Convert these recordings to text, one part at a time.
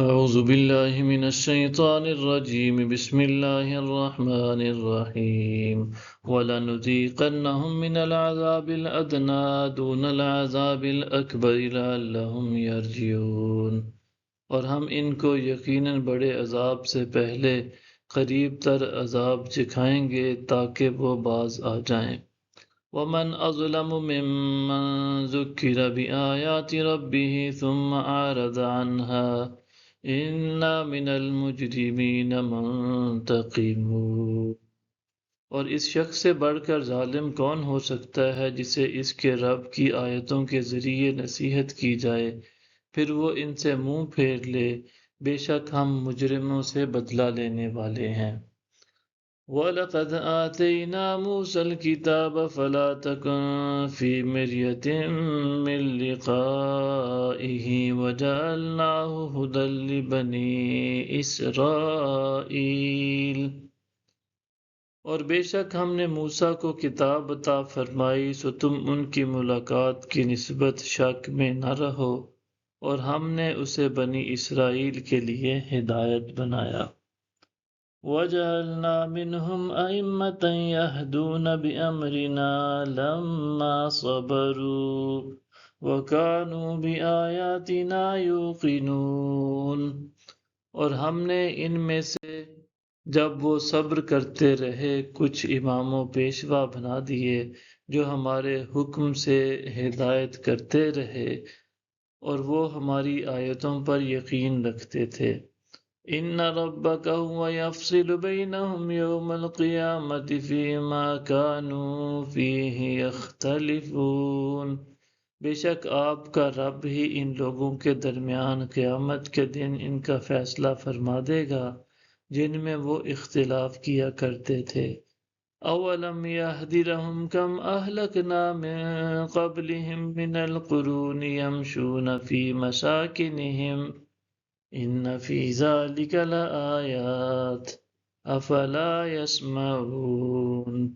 أعوذ بالله من الشيطان الرجيم بسم الله الرحمن الرحيم ولنذيقنهم من العذاب الأدنى دون العذاب الأكبر لعلهم يرجعون، اور ہم ان کو یقیناً بڑے عذاب سے پہلے قریب تر عذاب چکھائیں گے تاکہ وہ باز آ جائیں۔ وَمَنْ أَظْلَمُ مِمَّنْ ذُكِّرَ بِآيَاتِ رَبِّهِ ثُمَّ أَعْرَضَ عَنْهَا إِنَّا مِنَ الْمُجْرِمِينَ مُنْتَقِمُونَ۔ اور اس شخص سے بڑھ کر ظالم کون ہو سکتا ہے جسے اس کے رب کی آیتوں کے ذریعے نصیحت کی جائے پھر وہ ان سے منہ پھیر لے، بے شک ہم مجرموں سے بدلہ لینے والے ہیں۔ وَلَقَدْ آتَيْنَا مُوسَى الْكِتَابَ فَلَا تَكُنْ فِي مِرْيَةٍ مِّن لِقَائِهِ وَجَعَلْنَاهُ هُدًى لِبَنِي إِسْرَائِيلَ۔ اور بے شک ہم نے موسیٰ کو کتاب عطا فرمائی سو تم ان کی ملاقات کی نسبت شک میں نہ رہو، اور ہم نے اسے بنی اسرائیل کے لیے ہدایت بنایا۔ وَجَعَلْنَا مِنْهُمْ أَئِمَّةً يَهْدُونَ بِأَمْرِنَا لَمَّا صَبَرُوا وَكَانُوا بِآيَاتِنَا يُوقِنُونَ۔ اور ہم نے ان میں سے جب وہ صبر کرتے رہے کچھ امام و پیشوا بنا دیے جو ہمارے حکم سے ہدایت کرتے رہے، اور وہ ہماری آیتوں پر یقین رکھتے تھے۔ إِنَّ رَبَّكَ هُوَ يَفْصِلُ بَيْنَهُمْ يَوْمَ الْقِيَامَةِ فِيمَا كَانُوا فِيهِ يَخْتَلِفُونَ۔ بے شک آپ کا رب ہی ان لوگوں کے درمیان قیامت کے دن ان کا فیصلہ فرما دے گا جن میں وہ اختلاف کیا کرتے تھے۔ أَوَلَمْ يَهْدِ لَهُمْ كَمْ أَهْلَكْنَا مِن قَبْلِهِم مِّنَ الْقُرُونِ يَمْشُونَ فِي مَسَاكِنِهِمْ إِنَّ فِي ذَلِكَ لَآيَاتٍ أَفَلَا يَسْمَعُونَ۔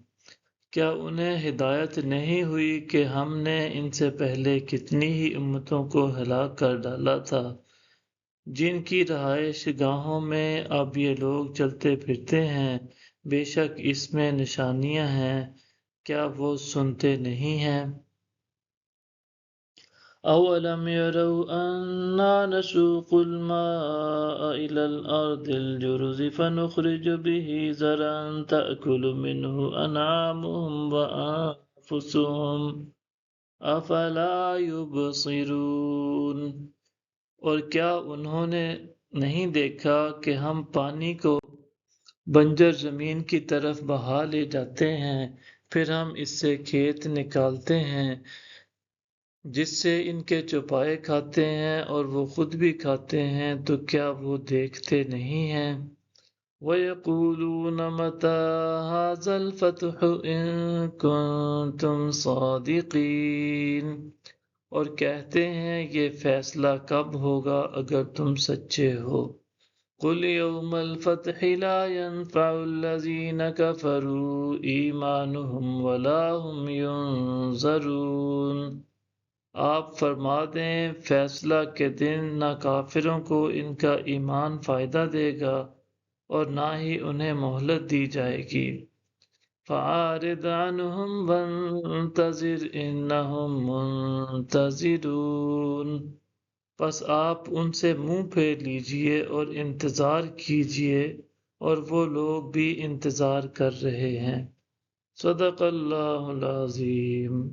کیا انہیں ہدایت نہیں ہوئی کہ ہم نے ان سے پہلے کتنی ہی امتوں کو ہلاک کر ڈالا تھا جن کی رہائش گاہوں میں اب یہ لوگ چلتے پھرتے ہیں، بے شک اس میں نشانیاں ہیں، کیا وہ سنتے نہیں ہیں؟ أَوَلَمْ يَرَوْا أَنَّا نَسُوقُ الْمَاءَ إِلَى الْأَرْضِ الْجُرُزِ فَنُخْرِجُ بِهِ زَرْعًا تَأْكُلُ مِنْهُ أَنْعَامُهُمْ وَأَنفُسُهُمْ أَفَلَا يُبْصِرُونَ۔ اور کیا انہوں نے نہیں دیکھا کہ ہم پانی کو بنجر زمین کی طرف بہا لے جاتے ہیں، پھر ہم اس سے کھیت نکالتے ہیں جس سے ان کے چوپائے کھاتے ہیں اور وہ خود بھی کھاتے ہیں، تو کیا وہ دیکھتے نہیں ہیں؟ وَيَقُولُونَ مَتَىٰ هَٰذَا الْفَتْحُ إِن كُنتُمْ صَادِقِينَ۔ اور کہتے ہیں یہ فیصلہ کب ہوگا اگر تم سچے ہو۔ قُلْ يَوْمَ الْفَتْحِ لَا يَنفَعُ الَّذِينَ كَفَرُوا إِيمَانُهُمْ وَلَا هُمْ يُنظَرُونَ۔ آپ فرما دیں فیصلہ کے دن نہ کافروں کو ان کا ایمان فائدہ دے گا اور نہ ہی انہیں مہلت دی جائے گی۔ فَأَعْرِضْ عَنْهُمْ وَانتَظِرْ إِنَّهُمْ مُنتَظِرُونَ۔ پس آپ ان سے منہ پھیر لیجئے اور انتظار کیجئے، اور وہ لوگ بھی انتظار کر رہے ہیں۔ صدق اللہ العظیم۔